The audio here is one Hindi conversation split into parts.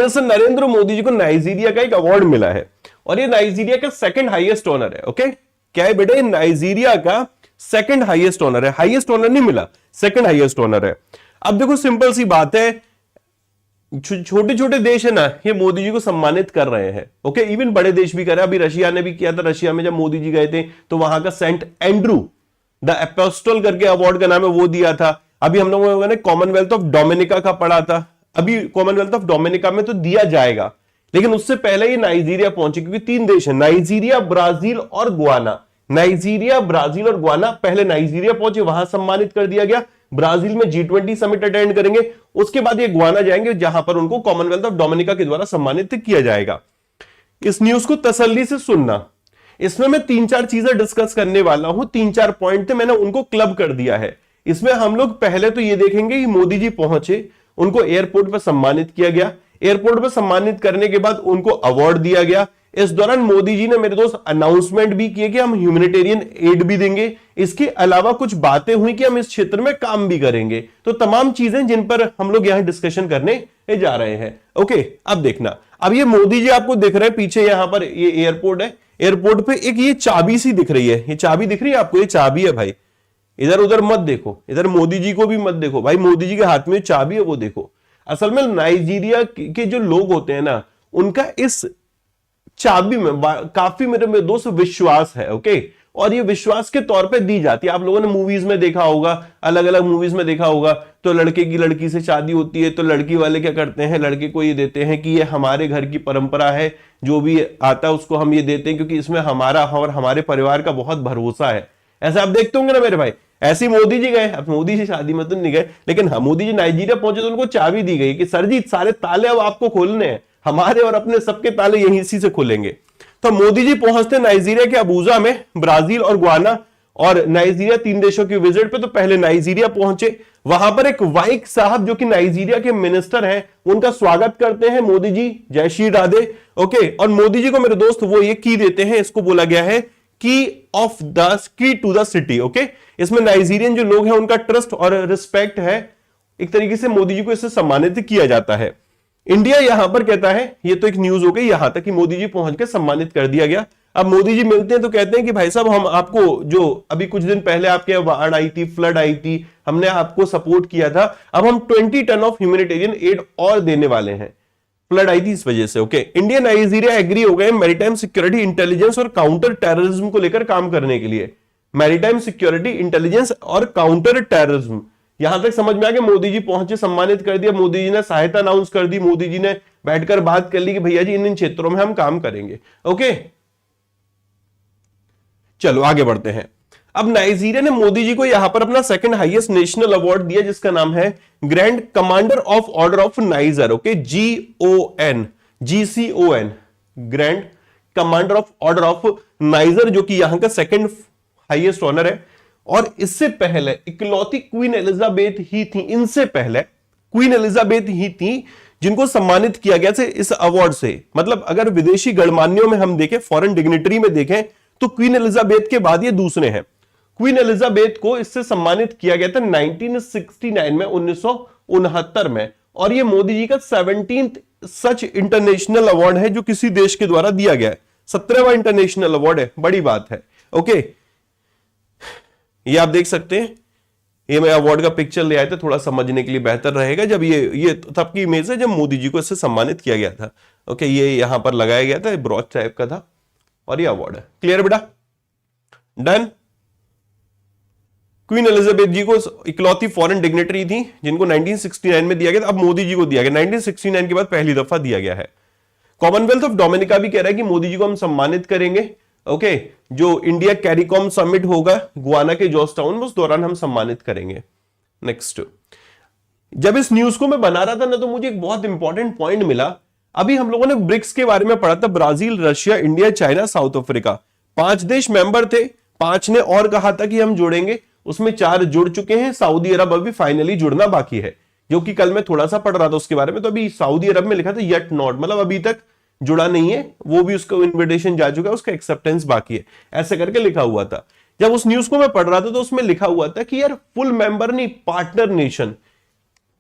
नरेंद्र मोदी जी को नाइजीरिया का एक अवार्ड मिला है और ये नाइजीरिया का सेकंड हाईएस्ट ऑनर है। ओके, क्या है बेटे, नाइजीरिया का सेकंड हाईएस्ट ऑनर है, हाईएस्ट ऑनर नहीं मिला, सेकंड हाईएस्ट ऑनर है। अब देखो सिंपल सी बात है, छोटे छोटे देश है ना, ये मोदी जी को सम्मानित कर रहे हैं। ओके, इवन बड़े देश भी कर रहे हैं। अभी रशिया ने भी किया था, रशिया में जब मोदी जी गए थे तो वहां का सेंट एंड्रू द एपोस्टल करके अवार्ड का नाम है वो दिया था। अभी हम लोगों ने कॉमनवेल्थ ऑफ डोमिनिका का पढ़ा था, अभी कॉमनवेल्थ ऑफ डोमिनिका में तो दिया जाएगा, लेकिन उससे पहले ये नाइजीरिया पहुंचे, क्योंकि 3 देश है, नाइजीरिया, ब्राजील और गुआना। नाइजीरिया, ब्राजील और गुआना, पहले नाइजीरिया पहुंचे, वहां सम्मानित कर दिया गया। ब्राजील में G20 समिट अटेंड करेंगे, उसके बाद ये गुआना जाएंगे जहां पर उनको कॉमनवेल्थ ऑफ डोमिनिका के द्वारा सम्मानित किया जाएगा। इस न्यूज को तसल्ली से सुनना, इसमें मैं 3-4 चीजें डिस्कस करने वाला हूं, 3-4 पॉइंट थे, मैंने उनको क्लब कर दिया है। इसमें हम लोग पहले तो ये देखेंगे कि मोदी जी पहुंचे, उनको एयरपोर्ट पर सम्मानित किया गया, एयरपोर्ट पर सम्मानित करने के बाद उनको अवार्ड दिया गया। इस दौरान मोदी जी ने मेरे दोस्त अनाउंसमेंट भी किए कि हम ह्यूमैनिटेरियन एड भी देंगे, इसके अलावा कुछ बातें हुई कि हम इस क्षेत्र में काम भी करेंगे। तो तमाम चीजें जिन पर हम लोग यहां डिस्कशन करने जा रहे हैं। ओके, अब देखना, अब ये मोदी जी आपको दिख रहे हैं पीछे, यहां पर ये एयरपोर्ट है, एयरपोर्ट पे एक ये चाबी सी दिख रही है, ये चाबी दिख रही है आपको, ये चाबी है भाई, इधर उधर मत देखो, इधर मोदी जी को भी मत देखो भाई, मोदी जी के हाथ में चाबी है वो देखो। असल में नाइजीरिया के जो लोग होते हैं ना, उनका इस चाबी में काफी मेरे में दोस्त विश्वास है। ओके, और ये विश्वास के तौर पे दी जाती है। आप लोगों ने मूवीज में देखा होगा, अलग अलग मूवीज में देखा होगा, तो लड़के की लड़की से शादी होती है तो लड़की वाले क्या करते हैं, लड़के को ये देते हैं कि ये हमारे घर की परंपरा है, जो भी आता है उसको हम ये देते हैं क्योंकि इसमें हमारा और हमारे परिवार का बहुत भरोसा है। ऐसा आप देखते होंगे ना मेरे भाई। ऐसे मोदी जी गए, अब मोदी जी शादी में तो नहीं गए, लेकिन हाँ मोदी जी नाइजीरिया पहुंचे तो उनको चाबी दी गई कि सर जी सारे ताले अब आपको खोलने हैं, हमारे और अपने सबके ताले यहीं इसी से खुलेंगे। तो मोदी जी पहुंचते नाइजीरिया के अबूजा में, ब्राजील और गुआना और नाइजीरिया 3 देशों की विजिट पे। तो पहले नाइजीरिया पहुंचे, वहां पर एक वाइक साहब जो कि नाइजीरिया के मिनिस्टर हैं, उनका स्वागत करते हैं मोदी जी, जय श्री राधे। ओके, और मोदी जी को मेरे दोस्त वो ये की देते हैं, इसको बोला गया है की टू द सिटी। ओके, इसमें नाइजीरियन जो लोग हैं उनका ट्रस्ट और रिस्पेक्ट है, एक तरीके से मोदी जी को इससे सम्मानित किया जाता है। इंडिया यहां पर कहता है, ये तो एक न्यूज हो गई यहां तक कि मोदी जी पहुंच के सम्मानित कर दिया गया। अब मोदी जी मिलते हैं तो कहते हैं कि भाई साहब हम आपको, जो अभी कुछ दिन पहले आपके बाढ़ आई थी, फ्लड आई थी, हमने आपको सपोर्ट किया था, अब हम 20 टन ऑफ ह्यूमैनिटेरियन एड और देने वाले हैं, फ्लड आई थी इस वजह से। ओके, इंडिया नाइजीरिया एग्री हो गए मैरीटाइम सिक्योरिटी, इंटेलिजेंस और काउंटर टेररिज्म को लेकर काम करने के लिए। मैरीटाइम सिक्योरिटी, इंटेलिजेंस और काउंटर टेररिज्म, यहां तक समझ में आ गया। मोदी जी पहुंचे, सम्मानित कर दिया, मोदी जी ने सहायता अनाउंस कर दी, मोदी जी ने बैठकर बात कर ली कि भैया जी इन क्षेत्रों में हम काम करेंगे। ओके, चलो आगे बढ़ते हैं। अब नाइजीरिया ने मोदी जी को यहां पर अपना सेकंड हाईएस्ट नेशनल अवार्ड दिया, जिसका नाम है grand commander of order of niger. Okay, GCON, grand commander of order of niger, जो कि यहां का सेकंड हाईएस्ट ऑनर है। और इससे पहले इकलौती क्वीन एलिजाबेथ ही थी, इनसे पहले क्वीन एलिजाबेथ ही थी जिनको सम्मानित किया गया था इस अवार्ड से। मतलब अगर विदेशी गणमान्यों में हम देखें, फॉरेन डिग्निटरी में देखें, तो क्वीन एलिजाबेथ के बाद ये दूसरे हैं। क्वीन एलिजाबेथ को इससे सम्मानित किया गया था 1969 में, 1969 में। और ये मोदी जी का 17th सच इंटरनेशनल अवार्ड है जो किसी देश के द्वारा दिया गया है। 17वां इंटरनेशनल अवार्ड है, बड़ी बात है। ओके, ये आप देख सकते हैं, ये मैं अवार्ड का पिक्चर ले आए थे, थोड़ा समझने के लिए बेहतर रहेगा। जब ये तब की इमेज है जब मोदी जी को इससे सम्मानित किया गया था। ओके, ये यहां पर लगाया गया था, ब्रॉच टाइप का था, और ये अवार्ड है। क्लियर बेटा, डन। क्वीन एलिजाबेथ जी को इकलौती फॉरेन डिग्निटरी थी जिनको 1969 में दिया गया था, अब मोदी जी को दिया गया, 1969 के बाद पहली दफा दिया गया है। कॉमनवेल्थ ऑफ डोमिनिका भी कह रहा है कि मोदी जी को हम सम्मानित करेंगे। ओके, जो इंडिया कैरिकॉम समिट होगा गुआना के जॉर्जटाउन में, उस दौरान हम सम्मानित करेंगे। नेक्स्ट, जब इस न्यूज को मैं बना रहा था ना, तो मुझे एक बहुत इंपॉर्टेंट पॉइंट मिला। अभी हम लोगों ने ब्रिक्स के बारे में पढ़ा था, Brazil, Russia, India, China, south Africa, 5 देश मेंबर थे। 5 ने और कहा था कि हम जुड़ेंगे, उसमें 4 जुड़ चुके हैं। सऊदी अरब अभी फाइनली जुड़ना बाकी है, जो कि कल मैं थोड़ा सा पढ़ रहा था उसके बारे में। तो अभी सऊदी अरब में लिखा था येट नॉट, मतलब अभी तक जुड़ा नहीं है, वो भी उसको इन्विटेशन जा चुका है, उसका एक्सेप्टेंस बाकी है, ऐसे करके लिखा हुआ था। जब उस न्यूज को मैं पढ़ रहा था तो उसमें लिखा हुआ था कि यार फुल मेंबर नहीं, पार्टनर नेशन,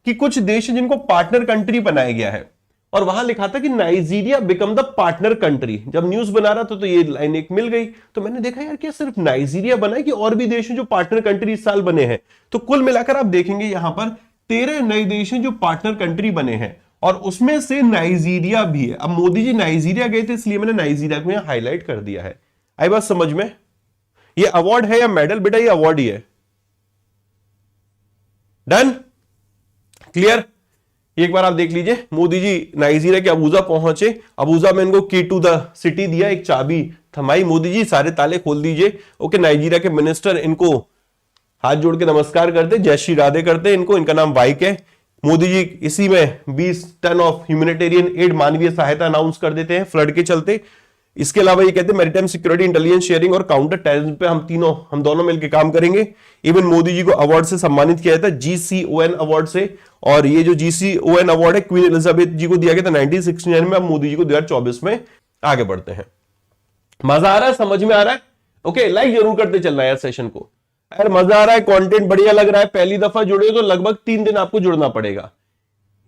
कि कुछ देश जिनको पार्टनर कंट्री बनाया गया है, और वहां लिखा था कि Nigeria become the partner country. जब न्यूज बना रहा था तो ये लाइन एक मिल गई, तो मैंने देखा यार क्या सिर्फ नाइजीरिया बना है कि और भी देश हैं जो पार्टनर कंट्री इस साल बने हैं। तो कुल मिलाकर आप देखेंगे यहां पर 13 नए देश हैं जो पार्टनर कंट्री बने हैं, और उसमें से नाइजीरिया भी है। अब मोदी जी नाइजीरिया गए थे इसलिए मैंने नाइजीरिया को यहां हाईलाइट कर दिया है। आई बात समझ में? ये अवार्ड है या मेडल बेटा? ये अवार्ड ही है। डन? क्लियर? एक बार आप देख लीजिए, मोदी जी नाइजीरिया के अबूजा पहुंचे, अबूजा में इनको की टू द सिटी दिया, एक चाबी थमाई, मोदी जी सारे ताले खोल दीजिए। ओके, नाइजीरिया के मिनिस्टर इनको हाथ जोड़ के नमस्कार करते, जय श्री राधे करते इनको, इनका नाम वाइक है। मोदी जी इसी में 20 टन ऑफ ह्यूमैनिटेरियन एड, मानवीय सहायता अनाउंस कर देते हैं फ्लड के चलते। इसके अलावा ये कहते हैं मैरिटाइम सिक्योरिटी, इंटेलिजेंस शेयरिंग और काउंटर टेररिज्म पे हम दोनों मिलकर काम करेंगे। इवन मोदी जी को अवार्ड से सम्मानित किया जाता है, GCON अवार्ड से। और ये जो GCON अवार्ड है क्वीन एलिजाबेथ जी को दिया गया था 1969 में, अब मोदी जी को 2024 में। आगे बढ़ते हैं। मजा आ रहा है? समझ में आ रहा है? ओके, लाइक जरूर करते चलना यार सेशन को। यार मजा आ रहा है, कंटेंट बढ़िया लग रहा है, पहली दफा जुड़े हो तो लगभग 3 दिन आपको जुड़ना पड़ेगा।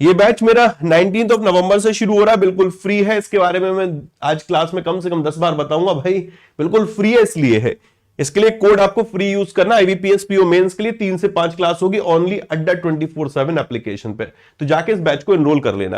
ये बैच मेरा 19 नवंबर से शुरू हो रहा है, बिल्कुल फ्री है। इसके बारे में मैं आज क्लास में कम से कम 10 बार बताऊंगा भाई, बिल्कुल फ्री है इसलिए है। इसके लिए कोड आपको फ्री यूज करना। IBPS PO मेंस के लिए 3 से 5 क्लास होगी ओनली अड्डा 24/7 एप्लीकेशन पे, तो जाके इस बैच को एनरोल कर लेना।